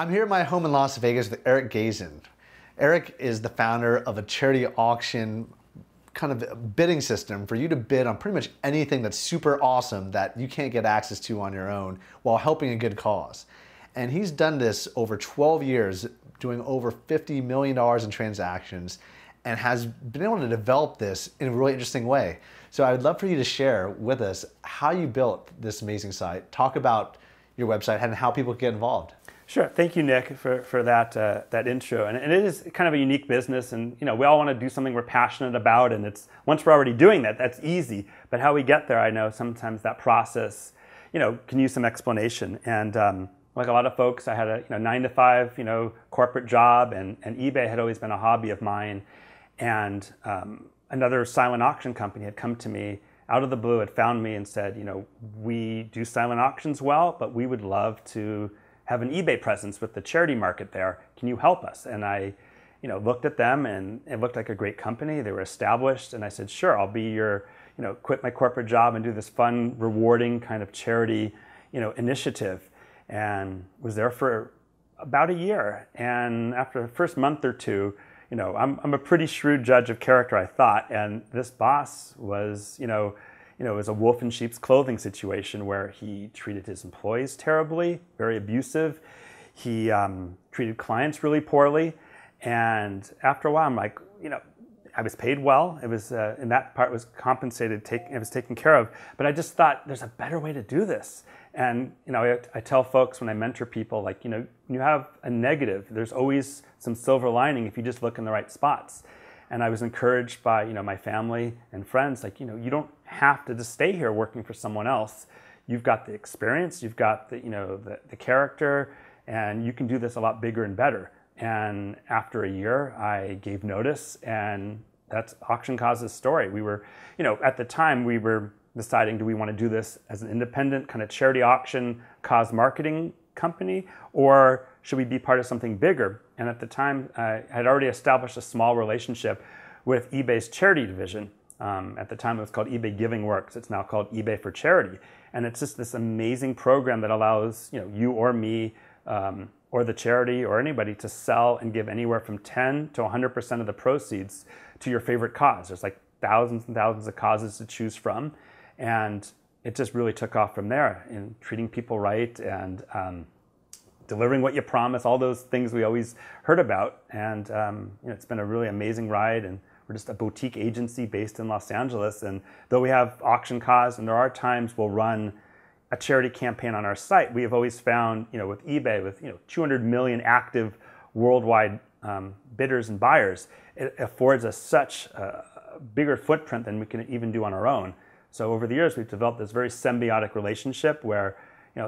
I'm here at my home in Las Vegas with Eric Gazin. Eric is the founder of a charity auction kind of bidding system for you to bid on pretty much anything that's super awesome that you can't get access to on your own while helping a good cause. And he's done this over 12 years, doing over $50 million in transactions, and has been able to develop this in a really interesting way. So I would love for you to share with us how you built this amazing site. Talk about your website and how people get involved. Sure. Thank you, Nick, for that intro. And it is kind of a unique business, and we all want to do something we're passionate about. And it's once we're already doing that, that's easy. But how we get there, I know sometimes that process, can use some explanation. And like a lot of folks, I had a 9-to-5 corporate job, and eBay had always been a hobby of mine. And another silent auction company had come to me out of the blue, had found me and said, we do silent auctions well, but we would love to have an eBay presence with the charity market there. Can you help us? And I, looked at them, and it looked like a great company. They were established, and I said, sure, I'll be your, quit my corporate job and do this fun, rewarding kind of charity, initiative. And was there for about a year. And after the first month or two, I'm a pretty shrewd judge of character, I thought. And this boss was, it was a wolf in sheep's clothing situation where he treated his employees terribly, very abusive. He treated clients really poorly. And after a while, I'm like, I was paid well. It was, and that part was compensated, it was taken care of. But I just thought there's a better way to do this. And, I tell folks when I mentor people, like, when you have a negative, there's always some silver lining if you just look in the right spots. And I was encouraged by, my family and friends, like, you don't have to just stay here working for someone else. You've got the experience, you've got the, the character, and you can do this a lot bigger and better. And after a year, I gave notice, and that's Auction Cause's story. We were, at the time we were deciding, do we want to do this as an independent kind of charity auction cause marketing company, or should we be part of something bigger? And at the time, I had already established a small relationship with eBay's charity division. At the time, it was called eBay Giving Works. It's now called eBay for Charity. And it's just this amazing program that allows you or me or the charity or anybody to sell and give anywhere from 10 to 100% of the proceeds to your favorite cause. There's like thousands and thousands of causes to choose from. And it just really took off from there in treating people right and delivering what you promise, all those things we always heard about. And it's been a really amazing ride. And we're just a boutique agency based in Los Angeles. And though we have Auction Cause, and there are times we'll run a charity campaign on our site, we have always found, with eBay, with 200 million active worldwide bidders and buyers, it affords us such a bigger footprint than we can even do on our own. So over the years, we've developed this very symbiotic relationship where,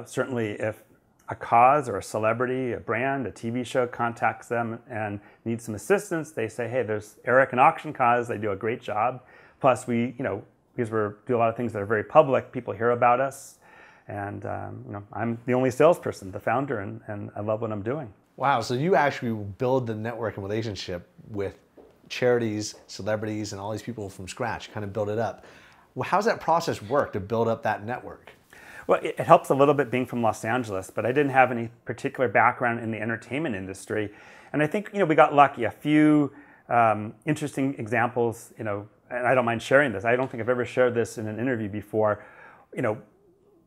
certainly if a cause or a celebrity, a brand, a TV show contacts them and needs some assistance, they say, hey, there's Eric and Auction Cause. They do a great job. Plus we, because we do a lot of things that are very public, people hear about us. And, I'm the only salesperson, the founder, and I love what I'm doing. Wow, so you actually build the network and relationship with charities, celebrities, and all these people from scratch, kind of build it up. Well, how's that process work to build up that network? Well, it helps a little bit being from Los Angeles, but I didn't have any particular background in the entertainment industry. And I think, we got lucky. A few interesting examples, and I don't mind sharing this. I don't think I've ever shared this in an interview before.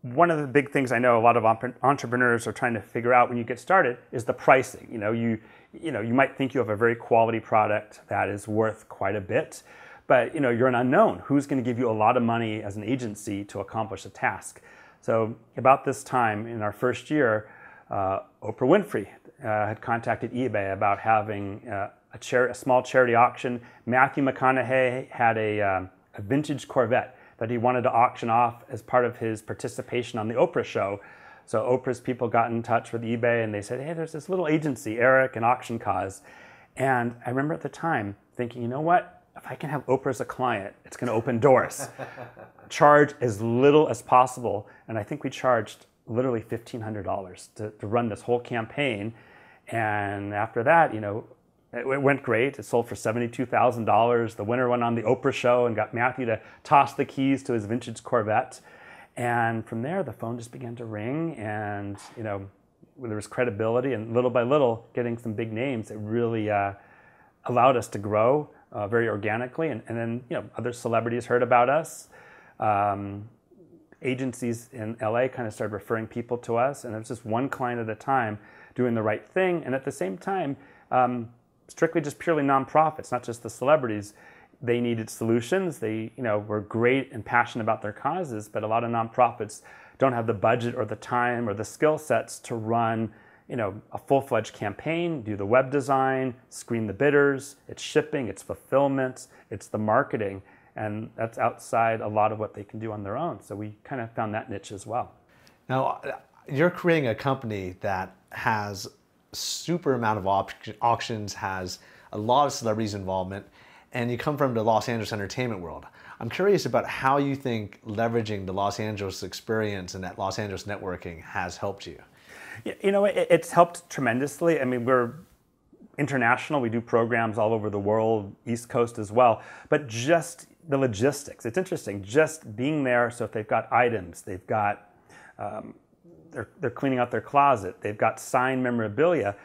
One of the big things I know a lot of entrepreneurs are trying to figure out when you get started is the pricing. You might think you have a very quality product that is worth quite a bit, but you're an unknown. Who's going to give you a lot of money as an agency to accomplish a task? So about this time in our first year, Oprah Winfrey had contacted eBay about having a small charity auction. Matthew McConaughey had a vintage Corvette that he wanted to auction off as part of his participation on the Oprah show. So Oprah's people got in touch with eBay and they said, hey, there's this little agency, Eric and Auction Cause. And I remember at the time thinking, you know what? If I can have Oprah as a client, it's going to open doors. Charge as little as possible. And I think we charged literally $1,500 to run this whole campaign. And after that, it went great. It sold for $72,000. The winner went on the Oprah show and got Matthew to toss the keys to his vintage Corvette. And from there, the phone just began to ring. And, there was credibility, and little by little, getting some big names, it really allowed us to grow very organically. And then, other celebrities heard about us. Agencies in LA kind of started referring people to us, and it was just one client at a time doing the right thing. And at the same time, strictly just purely nonprofits, not just the celebrities. They needed solutions. They, were great and passionate about their causes, but a lot of nonprofits don't have the budget or the time or the skill sets to run, a full-fledged campaign, do the web design, screen the bidders, it's shipping, it's fulfillment, it's the marketing. And that's outside a lot of what they can do on their own. So we kind of found that niche as well. Now, you're creating a company that has a super amount of auctions, has a lot of celebrities involvement, and you come from the Los Angeles entertainment world. I'm curious about how you think leveraging the Los Angeles experience and that Los Angeles networking has helped you. It's helped tremendously. I mean, we're international. We do programs all over the world, East Coast as well. But just the logistics, it's interesting. Just being there, so if they've got items, they've got, they're cleaning out their closet, they've got signed memorabilia,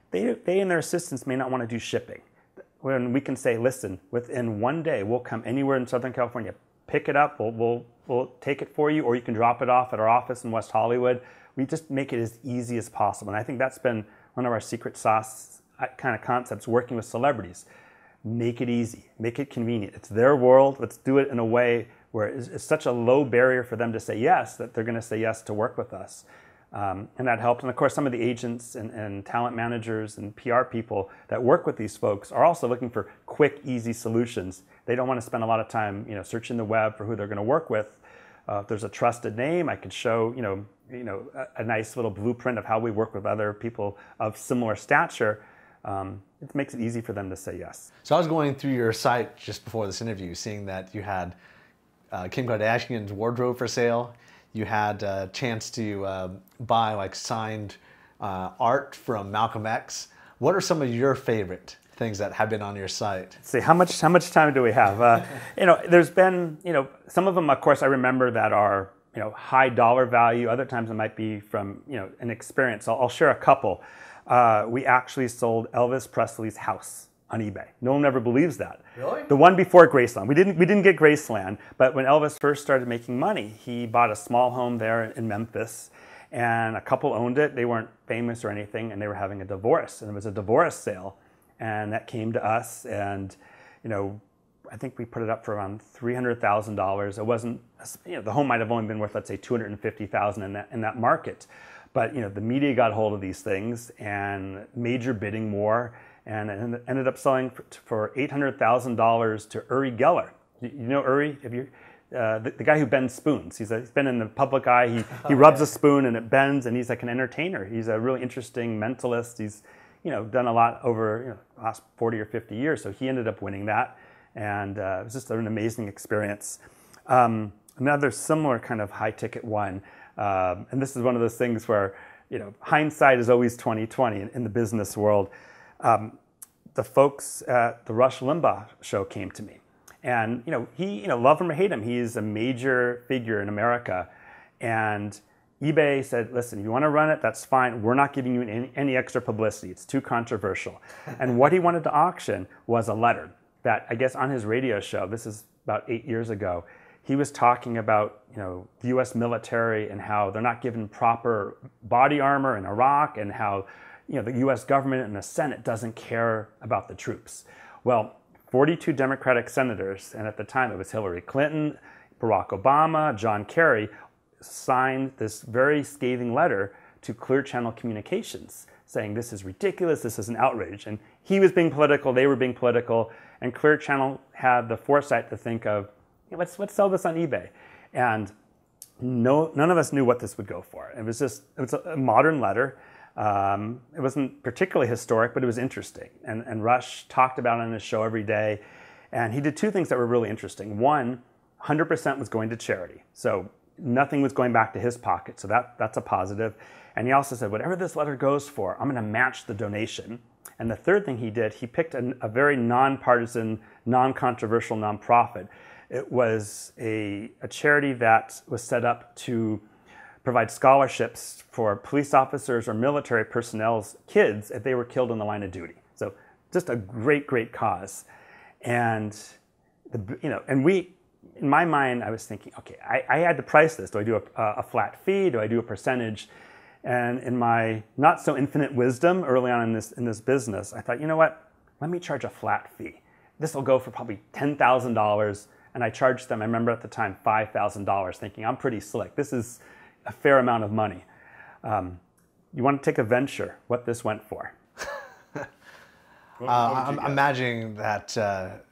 they and their assistants may not want to do shipping. When we can say, listen, within one day, we'll come anywhere in Southern California, pick it up, we'll take it for you, or you can drop it off at our office in West Hollywood. We just make it as easy as possible. And I think that's been one of our secret sauce kind of concepts, working with celebrities. Make it easy, make it convenient. It's their world. Let's do it in a way where it's such a low barrier for them to say yes, that they're going to say yes to work with us. And that helped. And of course, some of the agents and talent managers and PR people that work with these folks are also looking for quick, easy solutions. They don't want to spend a lot of time, searching the web for who they're going to work with. If there's a trusted name, I could show, a nice little blueprint of how we work with other people of similar stature. It makes it easy for them to say yes. So I was going through your site just before this interview, seeing that you had Kim Kardashian's wardrobe for sale. You had a chance to buy signed art from Malcolm X. What are some of your favorite things that have been on your site? Let's see, how much time do we have? There's been, some of them, of course, I remember that are, high dollar value. Other times it might be from, an experience. I'll share a couple. We actually sold Elvis Presley's house on eBay. No one ever believes that. Really? The one before Graceland. We didn't get Graceland, but when Elvis first started making money, he bought a small home there in Memphis, and a couple owned it. They weren't famous or anything, and they were having a divorce, and it was a divorce sale, and that came to us, and I think we put it up for around $300,000. It wasn't, the home might have only been worth, let's say, $250,000 in that market. But the media got hold of these things and major bidding war, and it ended up selling for $800,000 to Uri Geller. You know Uri? Have you, the guy who bends spoons. He's been in the public eye. He rubs a spoon and it bends, and he's like an entertainer. He's a really interesting mentalist. He's done a lot over the last 40 or 50 years. So he ended up winning that, and it was just an amazing experience. Another similar kind of high ticket one. And this is one of those things where, hindsight is always 20/20 in the business world. The folks at the Rush Limbaugh show came to me, and he, love him or hate him, he's a major figure in America. And eBay said, listen, if you want to run it, that's fine. We're not giving you any extra publicity. It's too controversial. And what he wanted to auction was a letter that, I guess, on his radio show, this is about 8 years ago, he was talking about, the U.S. military and how they're not given proper body armor in Iraq, and how, the U.S. government and the Senate doesn't care about the troops. Well, 42 Democratic senators, and at the time it was Hillary Clinton, Barack Obama, John Kerry, signed this very scathing letter to Clear Channel Communications, saying this is ridiculous, this is an outrage. And he was being political, they were being political, and Clear Channel had the foresight to think of, let's sell this on eBay. And none of us knew what this would go for. It was a modern letter. It wasn't particularly historic, but it was interesting. And Rush talked about it on his show every day. And he did two things that were really interesting. One, 100% was going to charity. So nothing was going back to his pocket. So that's a positive. And he also said, whatever this letter goes for, I'm going to match the donation. And the third thing he did, he picked a very nonpartisan, non-controversial nonprofit. It was a charity that was set up to provide scholarships for police officers or military personnel's kids if they were killed in the line of duty. So just a great, great cause. And, in my mind, I was thinking, okay, I had to price this. Do I do a flat fee? Do I do a percentage? And in my not so infinite wisdom early on in this business, I thought, you know what? Let me charge a flat fee. This will go for probably $10,000. And I charged them, I remember at the time, $5,000, thinking I'm pretty slick. This is a fair amount of money. You want to take a venture, what this went for? I'm imagining that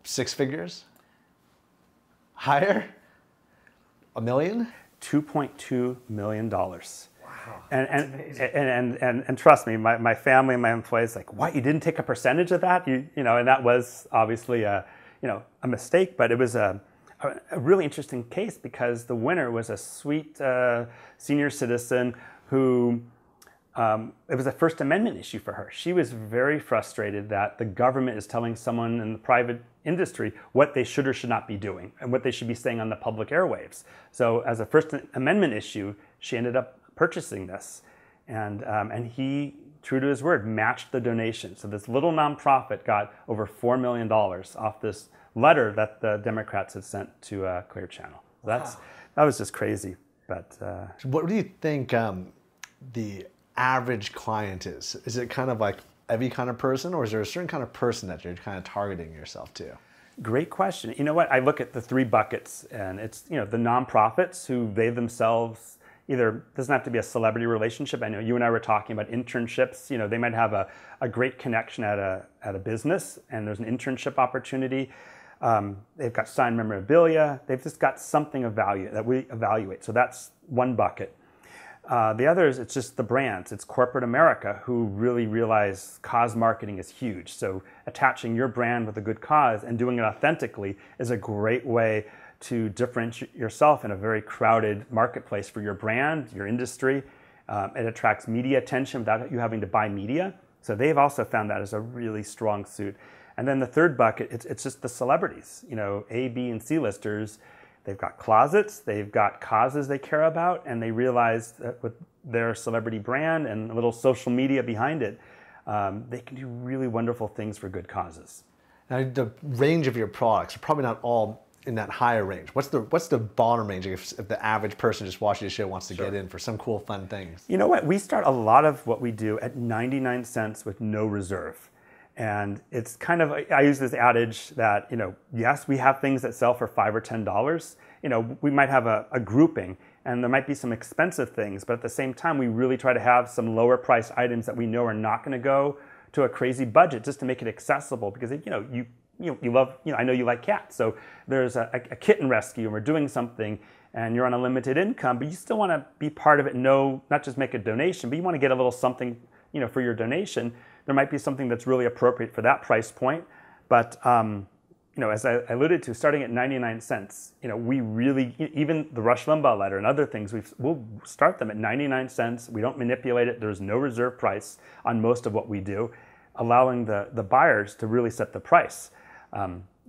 6 figures? Higher? $1 million? $2.2 million. Wow. And trust me, my family and my employees like, what, you didn't take a percentage of that? And that was obviously a mistake, but it was a really interesting case because the winner was a sweet senior citizen who, it was a First Amendment issue for her. She was very frustrated that the government is telling someone in the private industry what they should or should not be doing and what they should be saying on the public airwaves. So as a First Amendment issue, she ended up purchasing this. And he, true to his word, matched the donation. So this little nonprofit got over $4 million off this letter that the Democrats had sent to Clear Channel. That was just crazy. But what do you think the average client is? Is it kind of like every kind of person, or is there a certain kind of person that you're kind of targeting yourself to? Great question. You know what? I look at the 3 buckets, and it's the nonprofits who they themselves either doesn't have to be a celebrity relationship. I know you and I were talking about internships. They might have a great connection at a business, and there's an internship opportunity. They've got signed memorabilia. They've just got something of value that we evaluate. So that's one bucket. The other is it's just the brands. It's corporate America who really realize cause marketing is huge. So attaching your brand with a good cause and doing it authentically is a great way to differentiate yourself in a very crowded marketplace for your brand, your industry. It attracts media attention without you having to buy media. So they've also found that as a really strong suit. And then the third bucket, it's just the celebrities, A, B, and C listers. They've got closets, they've got causes they care about, and they realize that with their celebrity brand and a little social media behind it, they can do really wonderful things for good causes. Now, the range of your products are probably not all in that higher range. What's the bottom range if the average person just watching the show wants to get in for some cool, fun things? You know what? We start a lot of what we do at 99 cents with no reserve. And it's kind of, I use this adage that, yes, we have things that sell for $5 or $10. We might have a grouping, and there might be some expensive things, but at the same time, we really try to have some lower price items that we know are not going to go to a crazy budget just to make it accessible. Because, you love, I know you like cats. So there's a kitten rescue, and we're doing something, and you're on a limited income, but you still want to be part of it. Not just make a donation, but you want to get a little something, for your donation. There might be something that's really appropriate for that price point. But, as I alluded to, starting at 99 cents, we really, even the Rush Limbaugh letter and other things, we'll start them at 99 cents. We don't manipulate it. There's no reserve price on most of what we do, allowing the buyers to really set the price.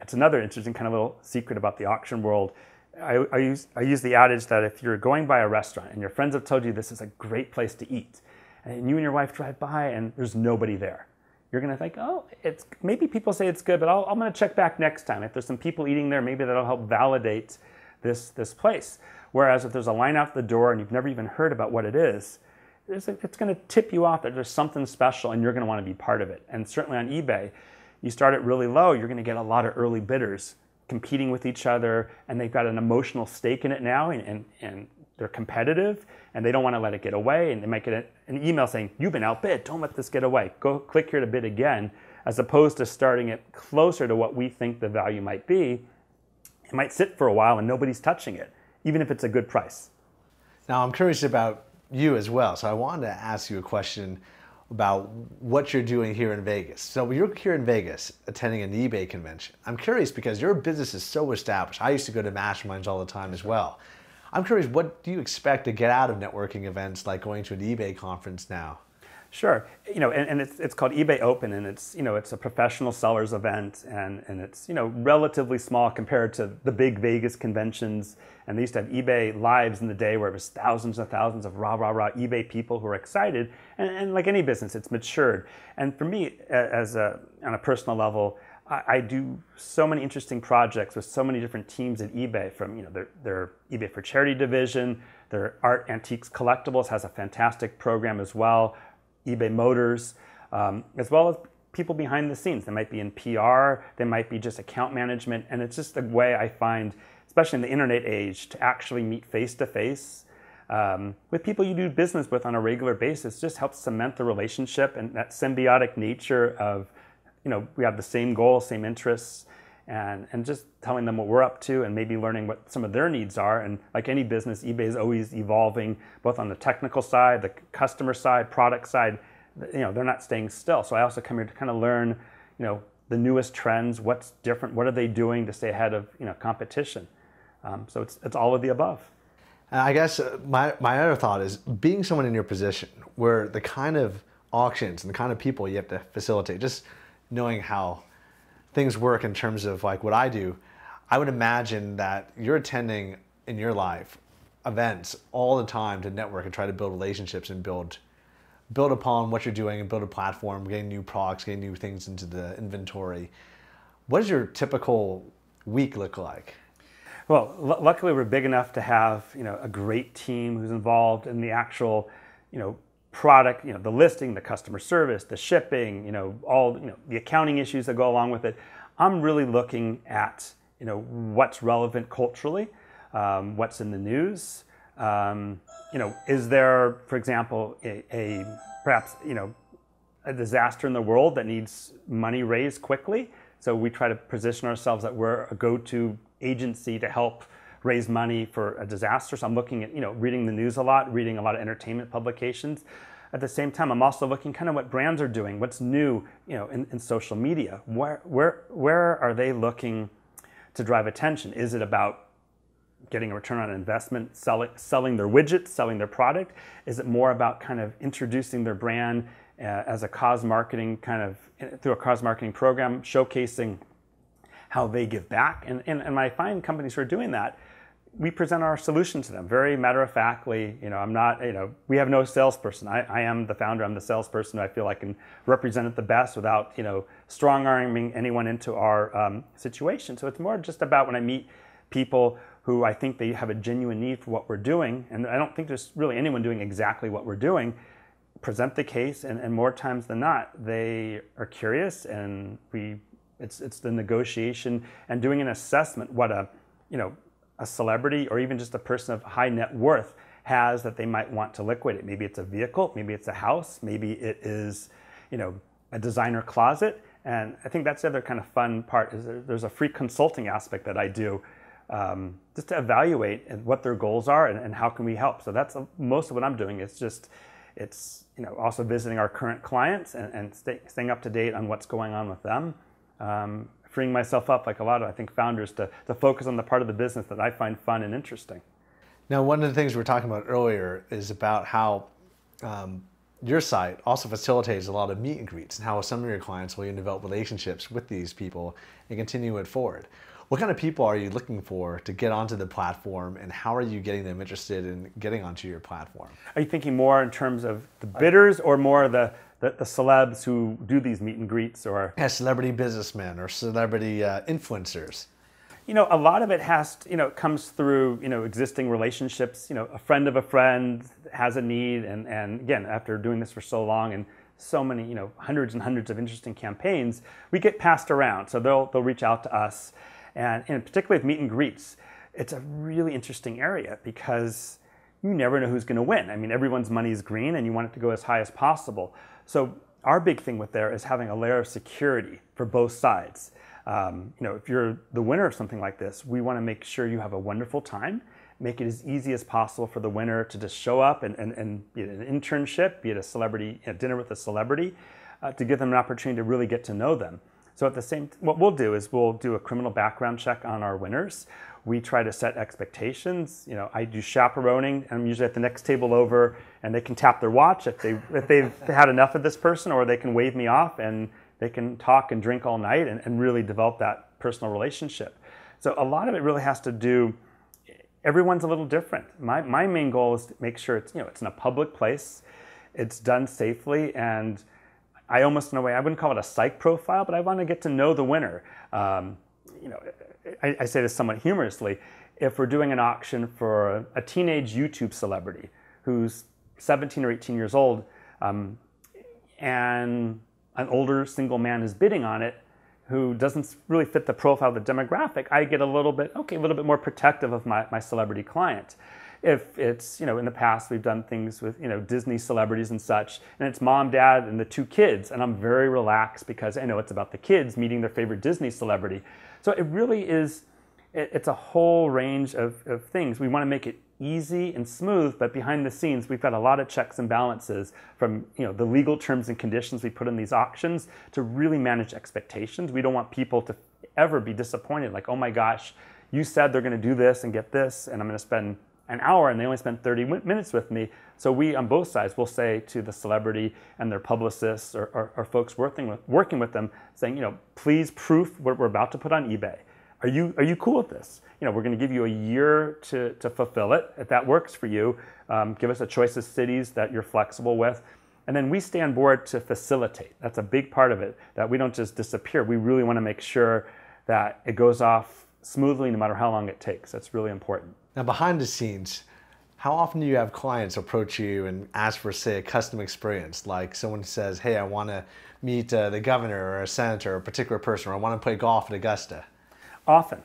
It's another interesting kind of little secret about the auction world. I use the adage that if you're going by a restaurant and your friends have told you this is a great place to eat, and you and your wife drive by and there's nobody there, you're going to think, oh, maybe people say it's good, but I'm going to check back next time. If there's some people eating there, maybe that'll help validate this place. Whereas if there's a line out the door and you've never even heard about what it is, it's going to tip you off that there's something special and you're going to want to be part of it. And certainly on eBay, you start it really low, you're going to get a lot of early bidders competing with each other, and they've got an emotional stake in it now, and they're competitive, and they don't want to let it get away, and they might get an email saying, you've been outbid, don't let this get away. Go click here to bid again, as opposed to starting it closer to what we think the value might be. It might sit for a while and nobody's touching it, even if it's a good price. Now, I'm curious about you as well, so I wanted to ask you a question about what you're doing here in Vegas. So you're here in Vegas attending an eBay convention. I'm curious because your business is so established. I used to go to masterminds all the time as well. I'm curious, what do you expect to get out of networking events like going to an eBay conference now? Sure. And it's called eBay Open, and it's a professional sellers event, and it's, relatively small compared to the big Vegas conventions. And they used to have eBay Lives in the day where it was thousands and thousands of raw eBay people who are excited. And like any business, it's matured. And for me, on a personal level, I do so many interesting projects with so many different teams at eBay, from their eBay for Charity division, their Art Antiques Collectibles has a fantastic program as well, eBay Motors, as well as people behind the scenes. They might be in PR, they might be just account management, and it's just a way I find, especially in the internet age, to actually meet face-to-face with people you do business with on a regular basis. Just helps cement the relationship and that symbiotic nature of, we have the same goals, same interests, and just telling them what we're up to and maybe learning what some of their needs are. And like any business, eBay is always evolving, both on the technical side, the customer side, product side. They're not staying still. So I also come here to kind of learn, the newest trends, what's different, what are they doing to stay ahead of, competition. So it's all of the above. And I guess my other thought is, being someone in your position where the kind of auctions and the kind of people you have to facilitate, just knowing how things work in terms of like what I do, I would imagine that you're attending in your life events all the time to network and try to build relationships and build upon what you're doing and build a platform, getting new products, getting new things into the inventory. What does your typical week look like? Well, luckily we're big enough to have, a great team who's involved in the actual, product, the listing, the customer service, the shipping, all, the accounting issues that go along with it. I'm really looking at, what's relevant culturally, what's in the news. Is there, for example, a perhaps, a disaster in the world that needs money raised quickly? So we try to position ourselves that we're a go-to agency to help raise money for a disaster. So I'm looking at, reading the news a lot, reading a lot of entertainment publications. At the same time, I'm also looking kind of what brands are doing, what's new, in social media. Where are they looking to drive attention? Is it about getting a return on investment, selling their widgets, selling their product? Is it more about kind of introducing their brand as a cause marketing through a cause marketing program, showcasing how they give back? And when I find companies who are doing that, we present our solution to them very matter-of-factly. I'm not, we have no salesperson. I am the founder. I'm the salesperson. I feel I can represent it the best without, strong-arming anyone into our situation. So it's more just about when I meet people who I think they have a genuine need for what we're doing, and I don't think there's really anyone doing exactly what we're doing, present the case, and more times than not, they are curious, and it's the negotiation and doing an assessment what a celebrity or even just a person of high net worth has that they might want to liquidate. Maybe it's a vehicle, maybe it's a house, maybe it is, a designer closet. And I think that's the other kind of fun part, is there's a free consulting aspect that I do, just to evaluate what their goals are and how can we help. So that's most of what I'm doing. It's also visiting our current clients and staying up to date on what's going on with them. Freeing myself up, like a lot of, I think, founders, to focus on the part of the business that I find fun and interesting. Now, one of the things we were talking about earlier is about how your site also facilitates a lot of meet and greets, and how some of your clients will even develop relationships with these people and continue it forward. What kind of people are you looking for to get onto the platform, and how are you getting them interested in getting onto your platform? Are you thinking more in terms of the bidders or more the celebs who do these meet and greets? Or celebrity businessmen or celebrity influencers? A lot of it comes through, existing relationships. A friend of a friend has a need, and again, after doing this for so long and so many, hundreds and hundreds of interesting campaigns, we get passed around. So they'll reach out to us, and particularly with meet and greets, it's a really interesting area because you never know who's going to win. I mean, everyone's money is green, and you want it to go as high as possible. So our big thing with there is having a layer of security for both sides. If you're the winner of something like this, we want to make sure you have a wonderful time, make it as easy as possible for the winner to just show up and be it an internship, be it a celebrity, dinner with a celebrity, to give them an opportunity to really get to know them. So at the same, what we'll do is we'll do a criminal background check on our winners. We try to set expectations. You know, I do chaperoning. I'm usually at the next table over, and they can tap their watch if they've had enough of this person, or they can wave me off and they can talk and drink all night and really develop that personal relationship. So a lot of it really has to do, everyone's a little different. My main goal is to make sure it's, you know, it's in a public place, it's done safely, and I almost, in a way, I wouldn't call it a psych profile, but I want to get to know the winner. You know, I say this somewhat humorously. If we're doing an auction for a teenage YouTube celebrity who's 17 or 18 years old, and an older single man is bidding on it, who doesn't really fit the profile of the demographic, I get a little bit more protective of my celebrity client. If it's, you know, in the past we've done things with, you know, Disney celebrities and such, and it's mom, dad, and the 2 kids, and I'm very relaxed because I know it's about the kids meeting their favorite Disney celebrity. So it really is, it's a whole range of things. We want to make it easy and smooth, but behind the scenes we've got a lot of checks and balances, from, you know, the legal terms and conditions we put in these auctions to really manage expectations. We don't want people to ever be disappointed, like, oh my gosh, you said they're going to do this and get this, and I'm going to spend an hour and they only spent 30 minutes with me. So we, on both sides, will say to the celebrity and their publicists or folks working with them, saying, you know, please proof what we're about to put on eBay. Are you cool with this? You know, we're going to give you a year to fulfill it. If that works for you, give us a choice of cities that you're flexible with. And then we stay on board to facilitate. That's a big part of it, that we don't just disappear. We really want to make sure that it goes off smoothly no matter how long it takes. That's really important. Now, behind the scenes, how often do you have clients approach you and ask for, say, a custom experience? Like someone says, hey, I want to meet the governor or a senator or a particular person, or I want to play golf at Augusta. Often.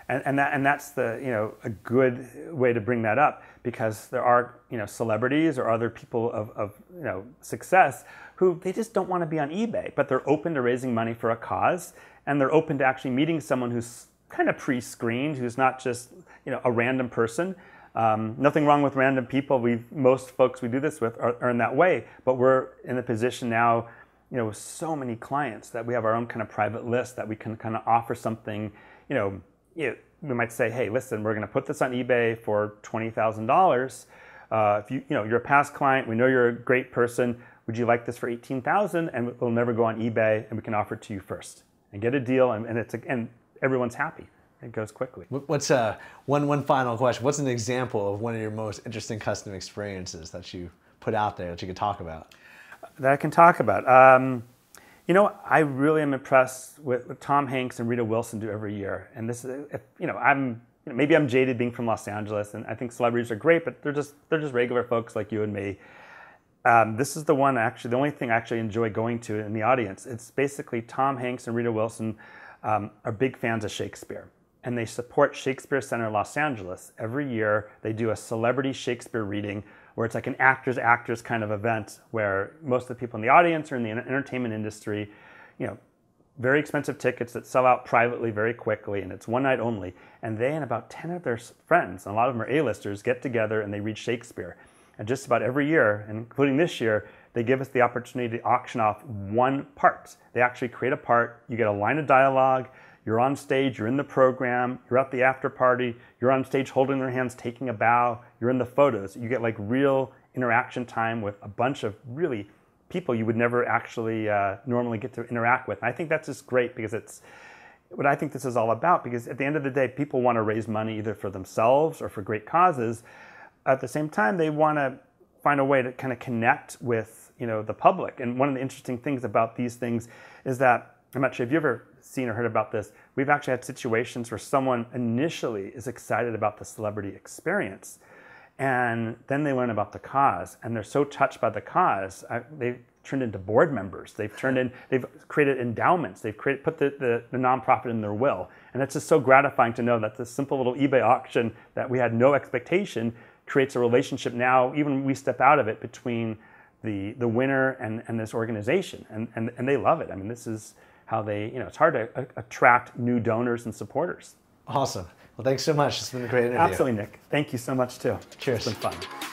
And that's the, you know, a good way to bring that up, because there are, you know, celebrities or other people of you know, success who they just don't want to be on eBay, but they're open to raising money for a cause, and they're open to actually meeting someone who's kind of pre-screened, who's not just, you know, a random person. Nothing wrong with random people. Most folks we do this with are in that way, but we're in a position now, you know, with so many clients that we have our own kind of private list that we can kind of offer something, you know, we might say, hey, listen, we're going to put this on eBay for $20,000. If you're a past client, we know you're a great person. Would you like this for $18,000? And it'll never go on eBay, and we can offer it to you first and get a deal, and everyone's happy. It goes quickly. What's one final question? What's an example of one of your most interesting custom experiences that you put out there that you could talk about? That I can talk about. You know, I really am impressed with what Tom Hanks and Rita Wilson do every year. And this is, you know, maybe I'm jaded being from Los Angeles, and I think celebrities are great, but they're just regular folks like you and me. This is the one, actually, the only thing I actually enjoy going to in the audience. It's basically Tom Hanks and Rita Wilson are big fans of Shakespeare, and they support Shakespeare Center Los Angeles. Every year they do a celebrity Shakespeare reading, where it's like an actors kind of event, where most of the people in the audience are in the entertainment industry. You know, very expensive tickets that sell out privately very quickly, and it's one night only. And they and about 10 of their friends, and a lot of them are A-listers, get together and they read Shakespeare. And just about every year, including this year, they give us the opportunity to auction off one part. They actually create a part, you get a line of dialogue, you're on stage, you're in the program, you're at the after party, you're on stage holding their hands, taking a bow, you're in the photos. You get like real interaction time with a bunch of really people you would never actually normally get to interact with. And I think that's just great, because it's what I think this is all about, because at the end of the day, people want to raise money either for themselves or for great causes. At the same time, they want to find a way to kind of connect with, you know, the public. And one of the interesting things about these things is that, I'm not sure if you've ever seen or heard about this, we've actually had situations where someone initially is excited about the celebrity experience, and then they learn about the cause, and they're so touched by the cause, they've turned into board members, they've created endowments, they've put the nonprofit in their will. And it's just so gratifying to know that this simple little eBay auction that we had no expectation creates a relationship now, even when we step out of it, between the winner and this organization, and they love it. I mean, this is how they, you know, it's hard to attract new donors and supporters. Awesome. Well, thanks so much. It's been a great interview. Absolutely, Nick. Thank you so much, too. Cheers. It's been fun.